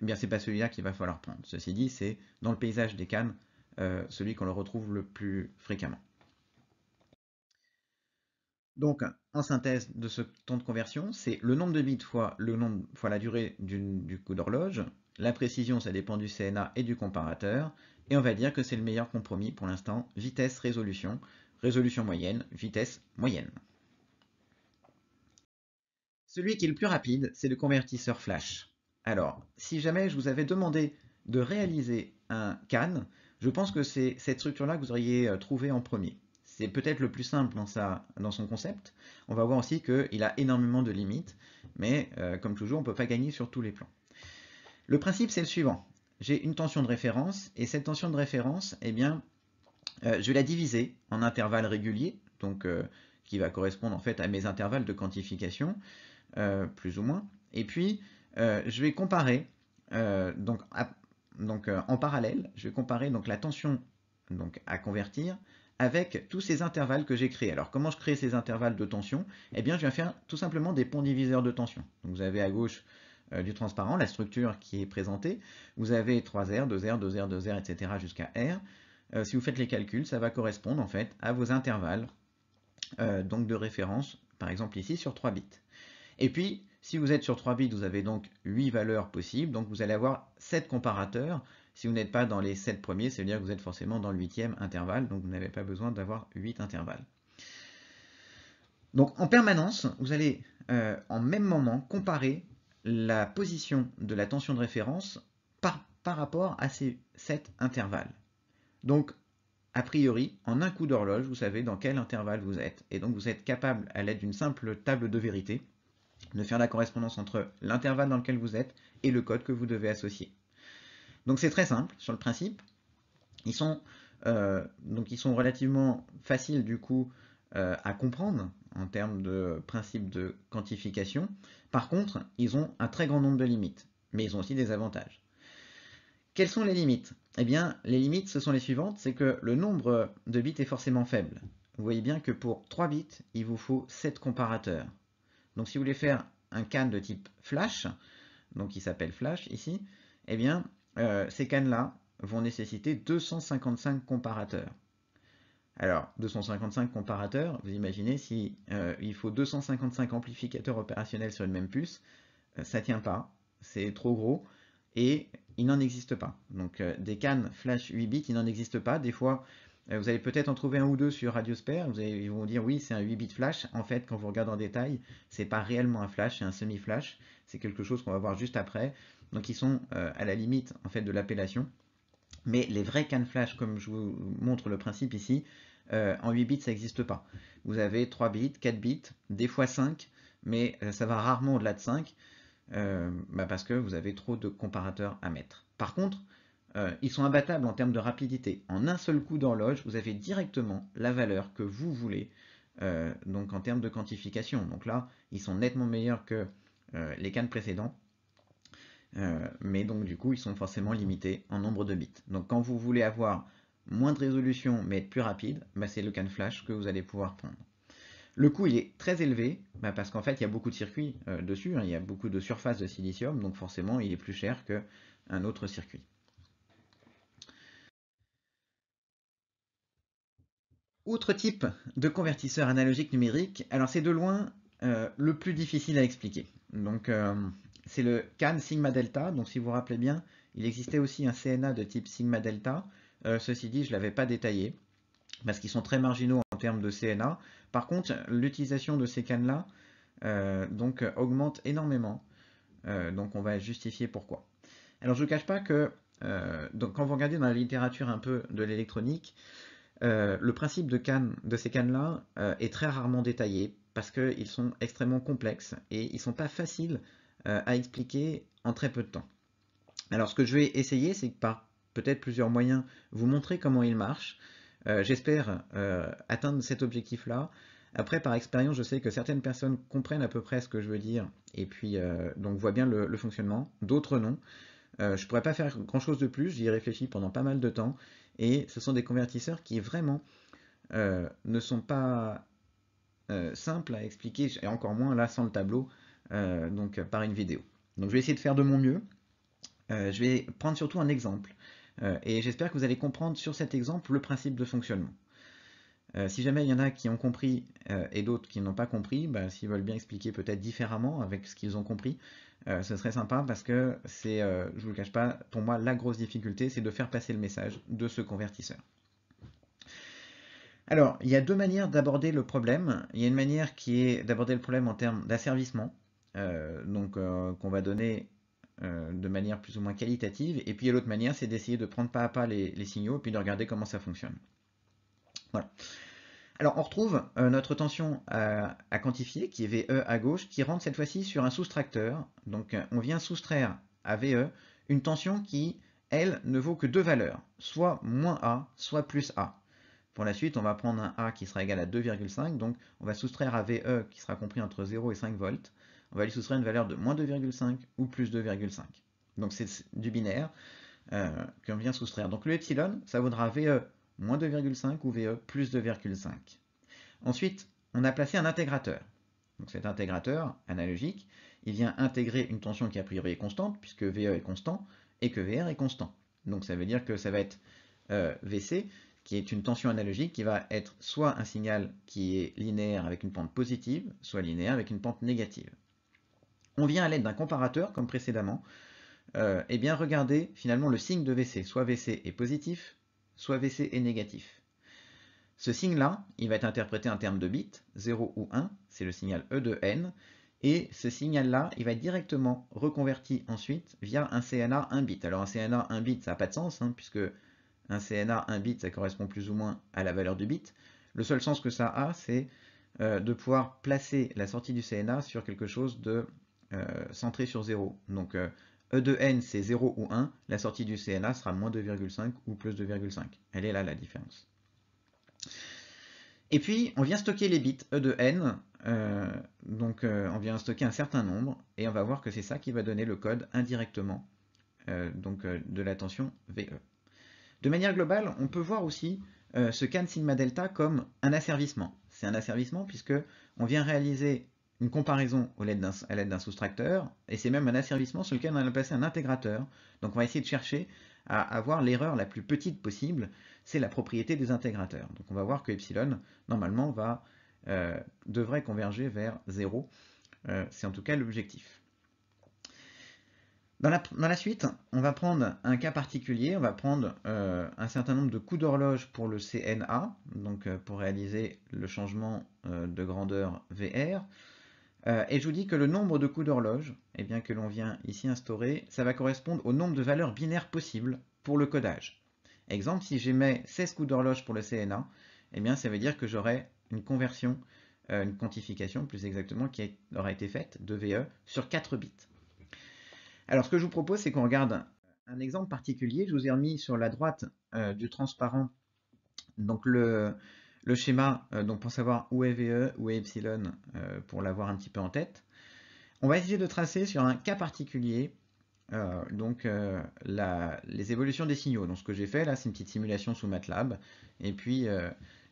eh bien c'est pas celui-là qu'il va falloir prendre. Ceci dit, c'est dans le paysage des CAN celui qu'on le retrouve le plus fréquemment. Donc, en synthèse de ce temps de conversion, c'est le nombre de bits fois la durée du coup d'horloge. La précision, ça dépend du CNA et du comparateur. Et on va dire que c'est le meilleur compromis pour l'instant, vitesse-résolution. Résolution moyenne, vitesse moyenne. Celui qui est le plus rapide, c'est le convertisseur flash. Alors, si jamais je vous avais demandé de réaliser un CAN, je pense que c'est cette structure-là que vous auriez trouvé en premier. C'est peut-être le plus simple dans son concept. On va voir aussi qu'il a énormément de limites, mais comme toujours, on ne peut pas gagner sur tous les plans. Le principe, c'est le suivant. J'ai une tension de référence, et cette tension de référence, eh bien, je vais la diviser en intervalles réguliers, donc qui va correspondre en fait à mes intervalles de quantification, plus ou moins. Et puis, je vais comparer, en parallèle, je vais comparer donc, la tension à convertir avec tous ces intervalles que j'ai créés. Alors, comment je crée ces intervalles de tension? Eh bien, je viens faire tout simplement des ponts diviseurs de tension. Donc, vous avez à gauche du transparent la structure qui est présentée. Vous avez 3R, 2R, 2R, 2R, etc. jusqu'à R. Si vous faites les calculs, ça va correspondre en fait à vos intervalles donc de référence, par exemple ici sur 3 bits. Et puis, si vous êtes sur 3 bits, vous avez donc 8 valeurs possibles, donc vous allez avoir 7 comparateurs. Si vous n'êtes pas dans les 7 premiers, ça veut dire que vous êtes forcément dans le 8e intervalle, donc vous n'avez pas besoin d'avoir 8 intervalles. Donc en permanence, vous allez en même moment comparer la position de la tension de référence par rapport à ces 7 intervalles. Donc, a priori, en un coup d'horloge, vous savez dans quel intervalle vous êtes, et donc vous êtes capable, à l'aide d'une simple table de vérité, de faire la correspondance entre l'intervalle dans lequel vous êtes et le code que vous devez associer. Donc c'est très simple sur le principe. Ils sont Donc ils sont relativement faciles du coup à comprendre en termes de principe de quantification. Par contre, ils ont un très grand nombre de limites, mais ils ont aussi des avantages. Quelles sont les limites? Eh bien, les limites, ce sont les suivantes, c'est que le nombre de bits est forcément faible. Vous voyez bien que pour 3 bits, il vous faut 7 comparateurs. Donc si vous voulez faire un CAN de type flash, donc qui s'appelle flash ici, eh bien, ces CAN-là vont nécessiter 255 comparateurs. Alors, 255 comparateurs, vous imaginez si il faut 255 amplificateurs opérationnels sur une même puce, ça tient pas, c'est trop gros, et il n'en existe pas. Donc des cannes flash 8 bits, il n'en existe pas. Des fois, vous allez peut-être en trouver un ou deux sur Radiosphere, ils vont dire oui, c'est un 8 bits flash. En fait, quand vous regardez en détail, c'est pas réellement un flash, c'est un semi-flash. C'est quelque chose qu'on va voir juste après. Donc ils sont à la limite en fait de l'appellation. Mais les vrais cannes flash, comme je vous montre le principe ici, en 8 bits, ça n'existe pas. Vous avez 3 bits, 4 bits, des fois 5, mais ça va rarement au-delà de 5, parce que vous avez trop de comparateurs à mettre. Par contre, ils sont imbattables en termes de rapidité. En un seul coup d'horloge, vous avez directement la valeur que vous voulez, donc en termes de quantification. Donc là, ils sont nettement meilleurs que les cannes précédents. Mais donc du coup ils sont forcément limités en nombre de bits. Donc quand vous voulez avoir moins de résolution mais être plus rapide, c'est le CAN flash que vous allez pouvoir prendre. Le coût il est très élevé parce qu'en fait il y a beaucoup de circuits dessus, il y a beaucoup de surface de silicium, donc forcément il est plus cher qu'un autre circuit. Autre type de convertisseur analogique numérique, alors c'est de loin le plus difficile à expliquer. Donc c'est le CAN Sigma Delta, donc si vous vous rappelez bien, il existait aussi un CNA de type Sigma Delta. Ceci dit, je ne l'avais pas détaillé, parce qu'ils sont très marginaux en termes de CNA. Par contre, l'utilisation de ces CAN-là augmente énormément, donc on va justifier pourquoi. Alors je ne vous cache pas que donc, quand vous regardez dans la littérature un peu de l'électronique, le principe de ces cannes-là est très rarement détaillé parce qu'ils sont extrêmement complexes et ils ne sont pas faciles à expliquer en très peu de temps. Alors ce que je vais essayer, c'est que par peut-être plusieurs moyens, vous montrer comment ils marchent. J'espère atteindre cet objectif-là. Après, par expérience, je sais que certaines personnes comprennent à peu près ce que je veux dire et puis donc voient bien le fonctionnement, d'autres non. Je ne pourrais pas faire grand-chose de plus, j'y ai réfléchi pendant pas mal de temps, et ce sont des convertisseurs qui vraiment ne sont pas simples à expliquer, et encore moins là sans le tableau, par une vidéo. Donc je vais essayer de faire de mon mieux. Je vais prendre surtout un exemple, et j'espère que vous allez comprendre sur cet exemple le principe de fonctionnement. Si jamais il y en a qui ont compris et d'autres qui n'ont pas compris, s'ils veulent bien expliquer peut-être différemment avec ce qu'ils ont compris, ce serait sympa parce que c'est, je vous le cache pas, pour moi la grosse difficulté, c'est de faire passer le message de ce convertisseur. Alors, il y a deux manières d'aborder le problème. Il y a une manière qui est d'aborder le problème en termes d'asservissement, qu'on va donner de manière plus ou moins qualitative, et puis l'autre manière, c'est d'essayer de prendre pas à pas les signaux et puis de regarder comment ça fonctionne. Voilà. Alors on retrouve notre tension à quantifier, qui est VE à gauche, qui rentre cette fois-ci sur un soustracteur. Donc on vient soustraire à VE une tension qui, elle, ne vaut que deux valeurs, soit moins A, soit plus A. Pour la suite, on va prendre un A qui sera égal à 2,5, donc on va soustraire à VE qui sera compris entre 0 et 5 volts, on va lui soustraire une valeur de moins 2,5 ou plus 2,5. Donc c'est du binaire qu'on vient soustraire. Donc le epsilon, ça vaudra VE moins 2,5 ou VE plus 2,5. Ensuite, on a placé un intégrateur. Donc cet intégrateur analogique, il vient intégrer une tension qui a priori est constante, puisque VE est constant, et que VR est constant. Donc ça veut dire que ça va être VC, qui est une tension analogique qui va être soit un signal qui est linéaire avec une pente positive, soit linéaire avec une pente négative. On vient à l'aide d'un comparateur, comme précédemment, et bien regarder finalement le signe de VC. Soit VC est positif, soit VC est négatif. Ce signe-là, il va être interprété en termes de bits, 0 ou 1, c'est le signal E de N, et ce signal-là, il va être directement reconverti ensuite via un CNA 1 bit. Alors un CNA 1 bit, ça n'a pas de sens, puisque un CNA 1 bit, ça correspond plus ou moins à la valeur du bit. Le seul sens que ça a, c'est de pouvoir placer la sortie du CNA sur quelque chose de centré sur 0. Donc E de n c'est 0 ou 1, la sortie du CNA sera moins 2,5 ou plus 2,5. Elle est là la différence. Et puis on vient stocker les bits E de n, on vient stocker un certain nombre, et on va voir que c'est ça qui va donner le code indirectement de la tension VE. De manière globale, on peut voir aussi ce CAN sigma delta comme un asservissement. C'est un asservissement puisque on vient réaliser une comparaison à l'aide d'un soustracteur, et c'est même un asservissement sur lequel on a placé un intégrateur. Donc on va essayer de chercher à avoir l'erreur la plus petite possible, c'est la propriété des intégrateurs. Donc on va voir que epsilon, normalement, devrait converger vers 0. C'est en tout cas l'objectif. Dans la suite, on va prendre un cas particulier, on va prendre un certain nombre de coups d'horloge pour le CNA, donc pour réaliser le changement de grandeur VR. Et je vous dis que le nombre de coups d'horloge que l'on vient ici instaurer, ça va correspondre au nombre de valeurs binaires possibles pour le codage. Exemple, si j'émets 16 coups d'horloge pour le CNA, ça veut dire que j'aurai une conversion, une quantification plus exactement, qui aura été faite de VE sur 4 bits. Alors, ce que je vous propose, c'est qu'on regarde un exemple particulier. Je vous ai remis sur la droite du transparent donc le schéma pour savoir où est VE, où est epsilon, pour l'avoir un petit peu en tête. On va essayer de tracer sur un cas particulier les évolutions des signaux. Donc, ce que j'ai fait là, c'est une petite simulation sous MATLAB. Et puis,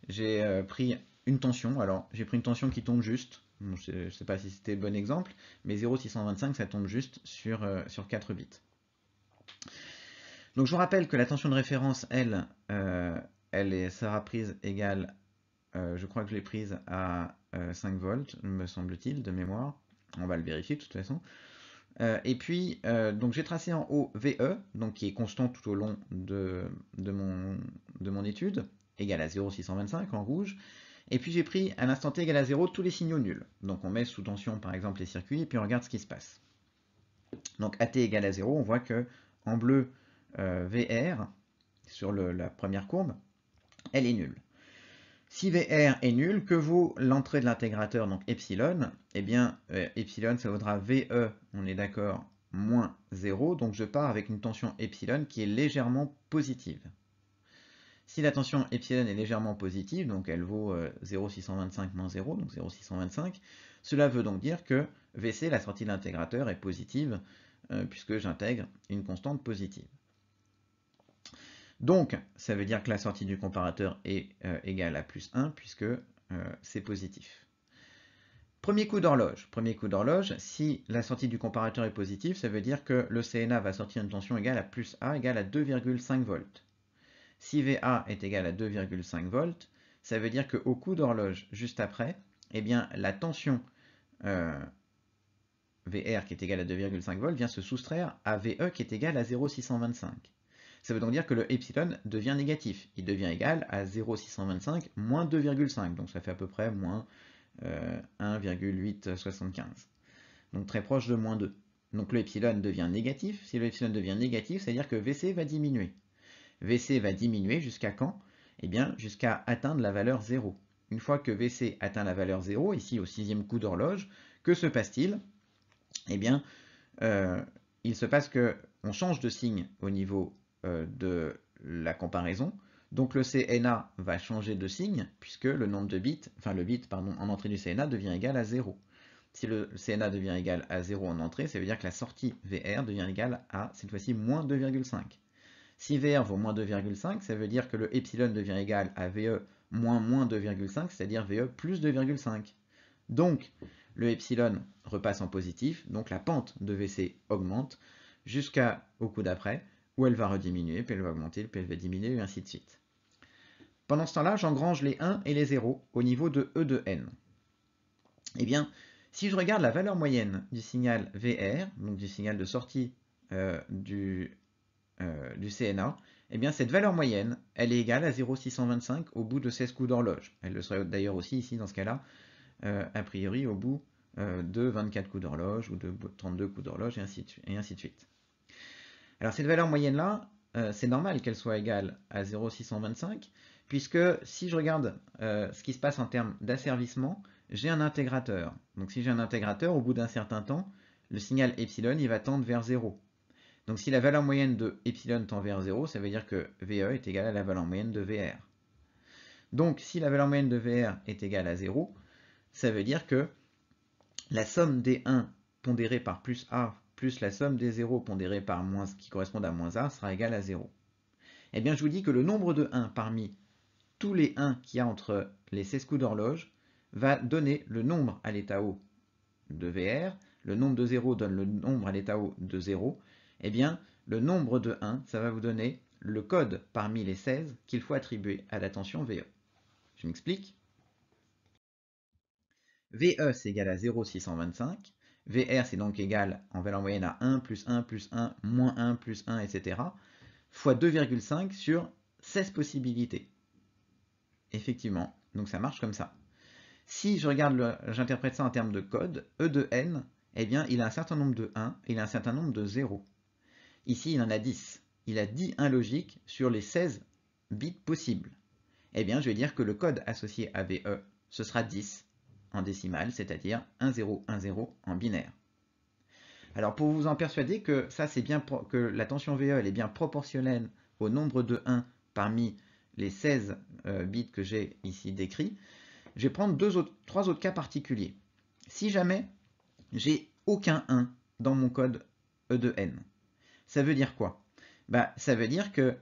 j'ai pris une tension. Alors, j'ai pris une tension qui tombe juste. Bon, je ne sais pas si c'était le bon exemple, mais 0,625, ça tombe juste sur 4 bits. Donc je vous rappelle que la tension de référence, elle sera prise égale, je crois que je l'ai prise à 5 volts, me semble-t-il, de mémoire. On va le vérifier de toute façon. Et puis, donc j'ai tracé en haut VE, donc qui est constant tout au long de mon étude, égale à 0,625 en rouge. Et puis j'ai pris à l'instant t égale à 0 tous les signaux nuls. Donc on met sous tension par exemple les circuits et puis on regarde ce qui se passe. Donc AT égale à 0, on voit que en bleu VR, sur la première courbe, elle est nulle. Si VR est nul, que vaut l'entrée de l'intégrateur, donc epsilon? Eh bien, epsilon, ça vaudra VE, on est d'accord, moins 0, donc je pars avec une tension epsilon qui est légèrement positive. Si la tension epsilon est légèrement positive, donc elle vaut 0,625 moins 0, donc 0,625, cela veut donc dire que VC, la sortie de l'intégrateur, est positive, puisque j'intègre une constante positive. Donc, ça veut dire que la sortie du comparateur est égale à plus 1, puisque c'est positif. Premier coup d'horloge. Premier coup d'horloge, si la sortie du comparateur est positive, ça veut dire que le CNA va sortir une tension égale à plus A, égale à 2,5 volts. Si VA est égal à 2,5 volts, ça veut dire qu'au coup d'horloge juste après, eh bien, la tension VR qui est égale à 2,5 volts vient se soustraire à VE qui est égal à 0,625. Ça veut donc dire que le epsilon devient négatif. Il devient égal à 0,625 moins 2,5. Donc ça fait à peu près moins 1,875. Donc très proche de moins 2. Donc le epsilon devient négatif. Si le epsilon devient négatif, c'est-à-dire que VC va diminuer. VC va diminuer jusqu'à quand? Eh bien, jusqu'à atteindre la valeur 0. Une fois que VC atteint la valeur 0, ici au 6e coup d'horloge, que se passe-t-il? Eh bien, il se passe qu'on change de signe au niveau de la comparaison. Donc le CNA va changer de signe, puisque le nombre de bits, enfin le bit en entrée du CNA devient égal à 0. Si le CNA devient égal à 0 en entrée, ça veut dire que la sortie VR devient égale à, cette fois-ci, moins 2,5. Si VR vaut moins 2,5, ça veut dire que le epsilon devient égal à VE moins 2,5, c'est-à-dire VE plus 2,5. Donc, le epsilon repasse en positif, donc la pente de VC augmente jusqu'au coup d'après, où elle va rediminuer, puis elle va augmenter, puis elle va diminuer, et ainsi de suite. Pendant ce temps-là, j'engrange les 1 et les 0 au niveau de E de n. Eh bien, si je regarde la valeur moyenne du signal VR, donc du signal de sortie du CNA, eh bien cette valeur moyenne, elle est égale à 0,625 au bout de 16 coups d'horloge. Elle le serait d'ailleurs aussi ici dans ce cas-là, a priori au bout de 24 coups d'horloge ou de 32 coups d'horloge et ainsi de suite. Alors cette valeur moyenne-là, c'est normal qu'elle soit égale à 0,625, puisque si je regarde ce qui se passe en termes d'asservissement, j'ai un intégrateur. Donc si j'ai un intégrateur, au bout d'un certain temps, le signal epsilon il va tendre vers 0. Donc si la valeur moyenne de epsilon tend vers 0, ça veut dire que VE est égal à la valeur moyenne de VR. Donc si la valeur moyenne de VR est égale à 0, ça veut dire que la somme des 1 pondérés par plus A plus la somme des 0 pondérés par moins, qui correspondent à moins A sera égale à 0. Eh bien je vous dis que le nombre de 1 parmi tous les 1 qu'il y a entre les 16 coups d'horloge va donner le nombre à l'état haut de VR, le nombre de 0 donne le nombre à l'état haut de 0, eh bien le nombre de 1, ça va vous donner le code parmi les 16 qu'il faut attribuer à la tension VE. Je m'explique. VE c'est égal à 0,625, VR c'est donc égal en valeur moyenne à 1 plus 1 plus 1 moins 1 plus 1, etc. fois 2,5 sur 16 possibilités. Effectivement, donc ça marche comme ça. Si je regarde, j'interprète ça en termes de code, E de n, eh bien il a un certain nombre de 1 et il a un certain nombre de 0. Ici il en a 10. Il a 10 1 logiques sur les 16 bits possibles. Eh bien je vais dire que le code associé à VE, ce sera 10 en décimale, c'est-à-dire 1 0 1 0 en binaire. Alors pour vous en persuader que ça c'est bien que la tension VE elle est bien proportionnelle au nombre de 1 parmi les 16 bits que j'ai ici décrits, je vais prendre trois autres cas particuliers. Si jamais j'ai aucun 1 dans mon code E de n, ça veut dire quoi? Ça veut dire que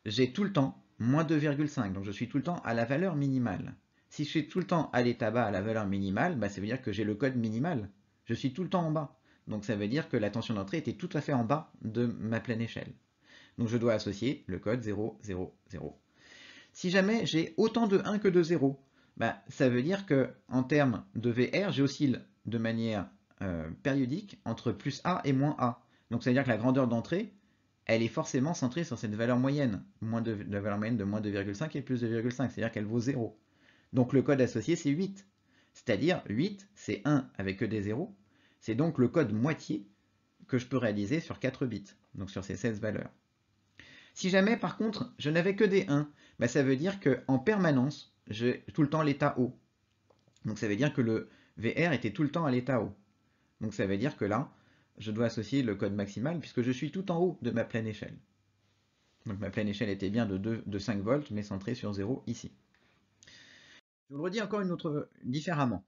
j'ai tout le temps moins 2,5, donc je suis tout le temps à la valeur minimale. Si je suis tout le temps à l'état bas à la valeur minimale, ça veut dire que j'ai le code minimal. Je suis tout le temps en bas. Donc ça veut dire que la tension d'entrée était tout à fait en bas de ma pleine échelle. Donc je dois associer le code 0, 0, 0. Si jamais j'ai autant de 1 que de 0, ça veut dire que en termes de VR, j'oscille de manière périodique entre plus A et moins A. Donc ça veut dire que la grandeur d'entrée, elle est forcément centrée sur cette valeur moyenne, la valeur moyenne de moins 2,5 et plus 2,5, c'est-à-dire qu'elle vaut 0. Donc le code associé, c'est 8. C'est-à-dire 8, c'est 1 avec que des 0. C'est donc le code moitié que je peux réaliser sur 4 bits, donc sur ces 16 valeurs. Si jamais, par contre, je n'avais que des 1, ça veut dire qu'en permanence, j'ai tout le temps l'état haut. Donc ça veut dire que le VR était tout le temps à l'état haut. Donc ça veut dire que là, je dois associer le code maximal puisque je suis tout en haut de ma pleine échelle. Donc ma pleine échelle était bien de 5 volts, mais centrée sur 0 ici. Je vous le redis encore différemment.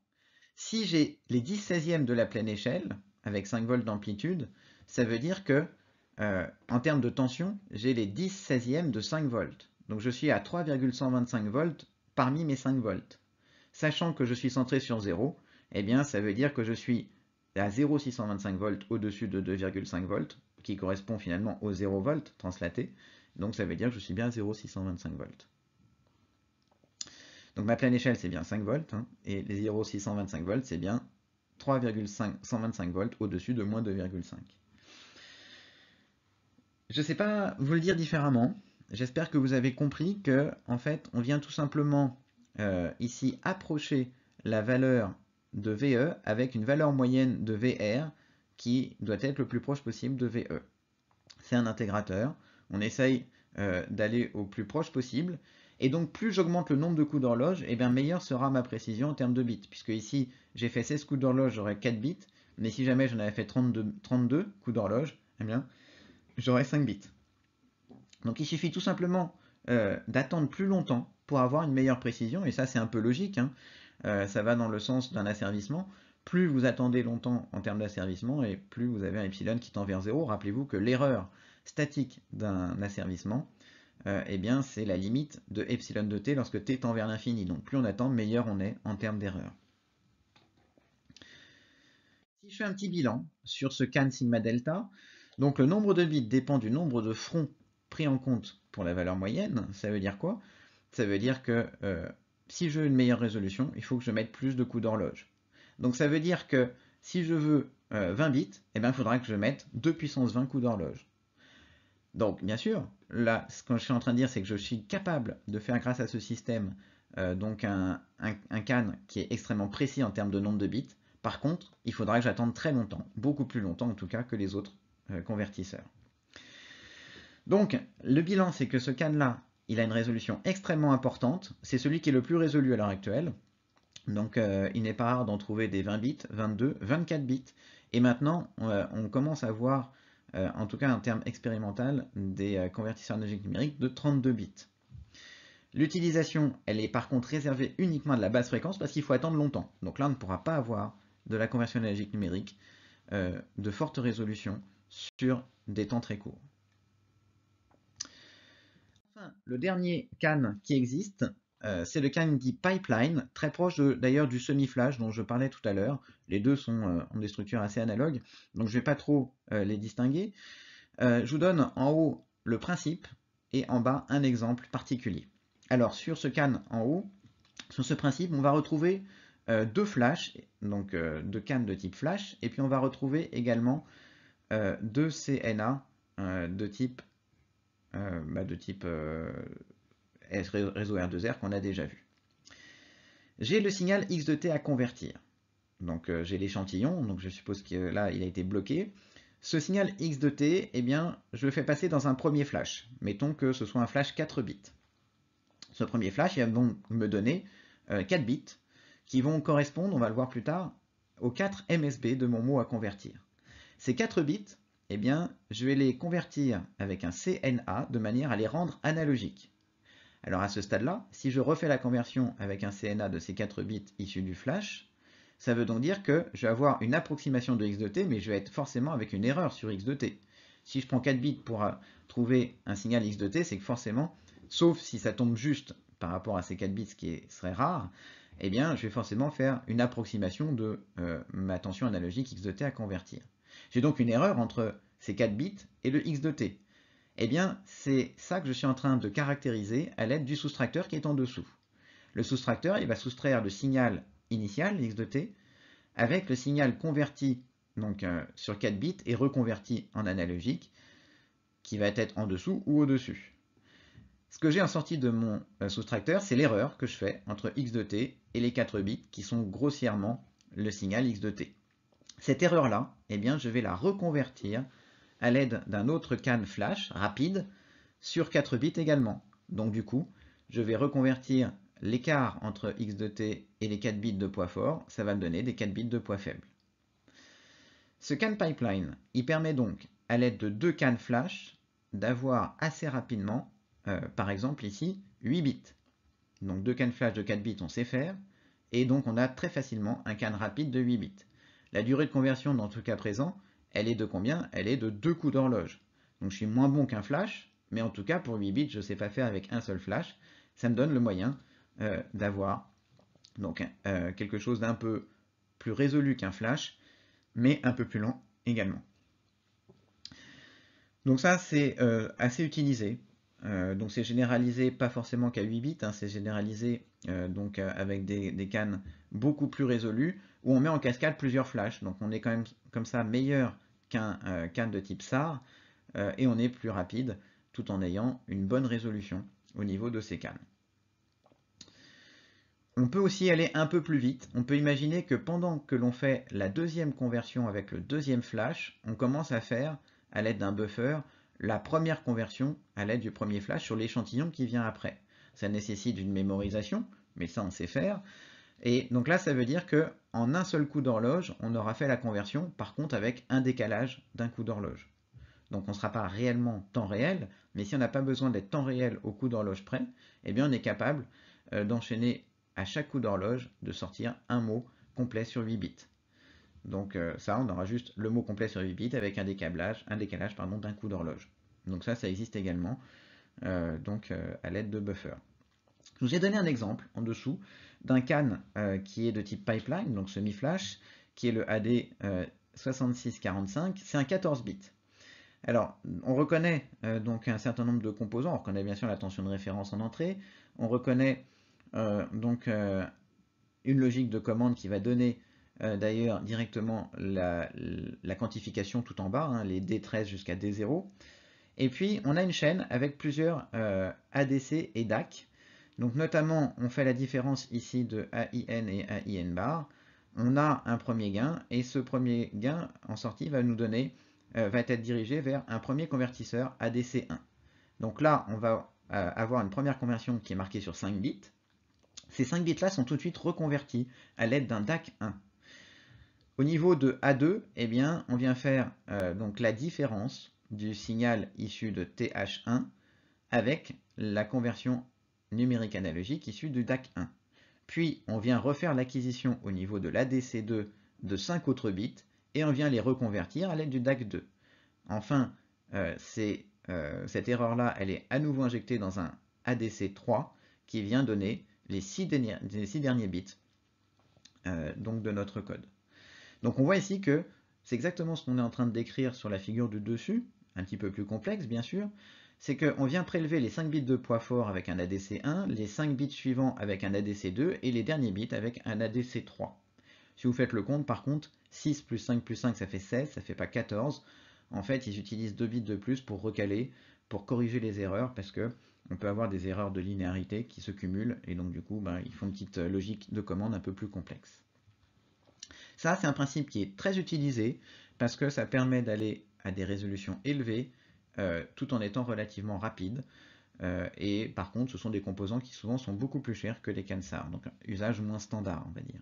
Si j'ai les 10 16e de la pleine échelle, avec 5 volts d'amplitude, ça veut dire que, en termes de tension, j'ai les 10 16e de 5 volts. Donc je suis à 3,125 volts parmi mes 5 volts. Sachant que je suis centré sur 0, eh bien ça veut dire que je suis à 0,625 volts au-dessus de 2,5 volts, qui correspond finalement au 0 volts translaté. Donc ça veut dire que je suis bien à 0,625 volts. Donc ma pleine échelle c'est bien 5 volts, et les 0,625 volts c'est bien 3,125 volts au-dessus de moins 2,5. Je ne sais pas vous le dire différemment, j'espère que vous avez compris que en fait on vient tout simplement ici approcher la valeur de VE avec une valeur moyenne de VR qui doit être le plus proche possible de VE. C'est un intégrateur, on essaye d'aller au plus proche possible, et donc plus j'augmente le nombre de coups d'horloge, et bien meilleure sera ma précision en termes de bits, puisque ici j'ai fait 16 coups d'horloge, j'aurai 4 bits, mais si jamais j'en avais fait 32 coups d'horloge, eh bien j'aurai 5 bits. Donc il suffit tout simplement d'attendre plus longtemps pour avoir une meilleure précision, et ça c'est un peu logique, ça va dans le sens d'un asservissement. Plus vous attendez longtemps en termes d'asservissement, et plus vous avez un epsilon qui tend vers 0. Rappelez-vous que l'erreur statique d'un asservissement, eh bien c'est la limite de epsilon de t lorsque t tend vers l'infini. Donc plus on attend, meilleur on est en termes d'erreur. Si je fais un petit bilan sur ce can sigma delta, donc le nombre de bits dépend du nombre de fronts pris en compte pour la valeur moyenne. Ça veut dire quoi? Ça veut dire que si je veux une meilleure résolution, il faut que je mette plus de coups d'horloge. Donc ça veut dire que si je veux 20 bits, eh bien, il faudra que je mette 2 puissance 20 coups d'horloge. Donc bien sûr, là, ce que je suis en train de dire, c'est que je suis capable de faire grâce à ce système donc un can qui est extrêmement précis en termes de nombre de bits. Par contre, il faudra que j'attende très longtemps, beaucoup plus longtemps en tout cas que les autres convertisseurs. Donc, le bilan, c'est que ce can-là, il a une résolution extrêmement importante. C'est celui qui est le plus résolu à l'heure actuelle. Donc, il n'est pas rare d'en trouver des 20 bits, 22, 24 bits. Et maintenant, on commence à voir en tout cas un terme expérimental, des convertisseurs analogiques numériques de 32 bits. L'utilisation, elle est par contre réservée uniquement à de la basse fréquence parce qu'il faut attendre longtemps. Donc là, on ne pourra pas avoir de la conversion analogique numérique de forte résolution sur des temps très courts. Enfin, le dernier CAN qui existe, c'est le CAN dit pipeline, très proche d'ailleurs du semi-flash dont je parlais tout à l'heure. Les deux ont des structures assez analogues, donc je ne vais pas trop les distinguer. Je vous donne en haut le principe et en bas un exemple particulier. Alors sur ce CAN en haut, sur ce principe, on va retrouver deux flashs, donc deux CAN de type flash, et puis on va retrouver également deux CNA de type réseau R2R qu'on a déjà vu. J'ai le signal X de T à convertir. Donc j'ai l'échantillon, donc je suppose que là il a été bloqué. Ce signal X de T, eh bien, je le fais passer dans un premier flash. Mettons que ce soit un flash 4 bits. Ce premier flash, il va donc me donner 4 bits qui vont correspondre, on va le voir plus tard, aux 4 MSB de mon mot à convertir. Ces 4 bits, eh bien, je vais les convertir avec un CNA de manière à les rendre analogiques. Alors à ce stade-là, si je refais la conversion avec un CNA de ces 4 bits issus du flash, ça veut donc dire que je vais avoir une approximation de X de T, mais je vais être forcément avec une erreur sur X de T. Si je prends 4 bits pour trouver un signal X de T, c'est que forcément, sauf si ça tombe juste par rapport à ces 4 bits, ce qui serait rare, eh bien, je vais forcément faire une approximation de ma tension analogique X de T à convertir. J'ai donc une erreur entre ces 4 bits et le X de T. Eh bien, c'est ça que je suis en train de caractériser à l'aide du soustracteur qui est en dessous. Le soustracteur, il va soustraire le signal initial, X de T, avec le signal converti donc, sur 4 bits et reconverti en analogique, qui va être en dessous ou au-dessus. Ce que j'ai en sortie de mon soustracteur, c'est l'erreur que je fais entre X de T et les 4 bits, qui sont grossièrement le signal X de T. Cette erreur-là, eh bien, je vais la reconvertir à l'aide d'un autre CAN flash rapide sur 4 bits également. Donc du coup, je vais reconvertir l'écart entre X de T et les 4 bits de poids fort, ça va me donner des 4 bits de poids faible. Ce CAN pipeline, il permet donc, à l'aide de deux CAN flash, d'avoir assez rapidement, par exemple ici, 8 bits. Donc deux CAN flash de 4 bits, on sait faire, et donc on a très facilement un CAN rapide de 8 bits. La durée de conversion dans ce cas présent, elle est de combien? Elle est de 2 coups d'horloge. Donc je suis moins bon qu'un flash, mais en tout cas pour 8 bits, je ne sais pas faire avec un seul flash. Ça me donne le moyen d'avoir donc quelque chose d'un peu plus résolu qu'un flash, mais un peu plus lent également. Donc ça, c'est assez utilisé. Donc c'est généralisé pas forcément qu'à 8 bits, hein, c'est généralisé donc avec des cannes beaucoup plus résolues, où on met en cascade plusieurs flashs. Donc on est quand même comme ça meilleur qu'un can de type SAR, et on est plus rapide, tout en ayant une bonne résolution au niveau de ces cannes. On peut aussi aller un peu plus vite. On peut imaginer que pendant que l'on fait la deuxième conversion avec le deuxième flash, on commence à faire, à l'aide d'un buffer, la première conversion à l'aide du premier flash sur l'échantillon qui vient après. Ça nécessite une mémorisation, mais ça on sait faire. Et donc là, ça veut dire que en un seul coup d'horloge, on aura fait la conversion, par contre avec un décalage d'un coup d'horloge. Donc on ne sera pas réellement temps réel, mais si on n'a pas besoin d'être temps réel au coup d'horloge près, eh bien on est capable d'enchaîner à chaque coup d'horloge de sortir un mot complet sur 8 bits. Donc ça, on aura juste le mot complet sur 8 bits avec un décalage d'un coup d'horloge. Donc ça existe également à l'aide de buffer. Je vous ai donné un exemple en dessous d'un CAN qui est de type pipeline, donc semi-flash, qui est le AD 6645, c'est un 14 bits. Alors, on reconnaît donc un certain nombre de composants, on reconnaît bien sûr la tension de référence en entrée, on reconnaît une logique de commande qui va donner d'ailleurs directement la quantification tout en bas, hein, les D13 jusqu'à D0. Et puis on a une chaîne avec plusieurs ADC et DAC. Donc notamment on fait la différence ici de AIN et AIN bar. On a un premier gain et ce premier gain en sortie va nous donner, va être dirigé vers un premier convertisseur ADC1. Donc là on va avoir une première conversion qui est marquée sur 5 bits. Ces 5 bits là sont tout de suite reconvertis à l'aide d'un DAC1. Au niveau de A2, eh bien, on vient faire donc la différence du signal issu de TH1 avec la conversion numérique analogique issue du DAC1. Puis, on vient refaire l'acquisition au niveau de l'ADC2 de 5 autres bits, et on vient les reconvertir à l'aide du DAC2. Enfin, cette erreur-là, elle est à nouveau injectée dans un ADC3 qui vient donner les 6 derniers bits donc de notre code. Donc on voit ici que c'est exactement ce qu'on est en train de décrire sur la figure du dessus, un petit peu plus complexe bien sûr, c'est qu'on vient prélever les 5 bits de poids fort avec un ADC1, les 5 bits suivants avec un ADC2 et les derniers bits avec un ADC3. Si vous faites le compte, par contre, 6 plus 5 plus 5 ça fait 16, ça fait pas 14. En fait, ils utilisent 2 bits de plus pour recaler, pour corriger les erreurs, parce que on peut avoir des erreurs de linéarité qui se cumulent, et donc du coup, ils font une petite logique de commande un peu plus complexe. Ça, c'est un principe qui est très utilisé, parce que ça permet d'aller à des résolutions élevées, tout en étant relativement rapide. Et par contre, ce sont des composants qui souvent sont beaucoup plus chers que les CANSAR, donc un usage moins standard, on va dire.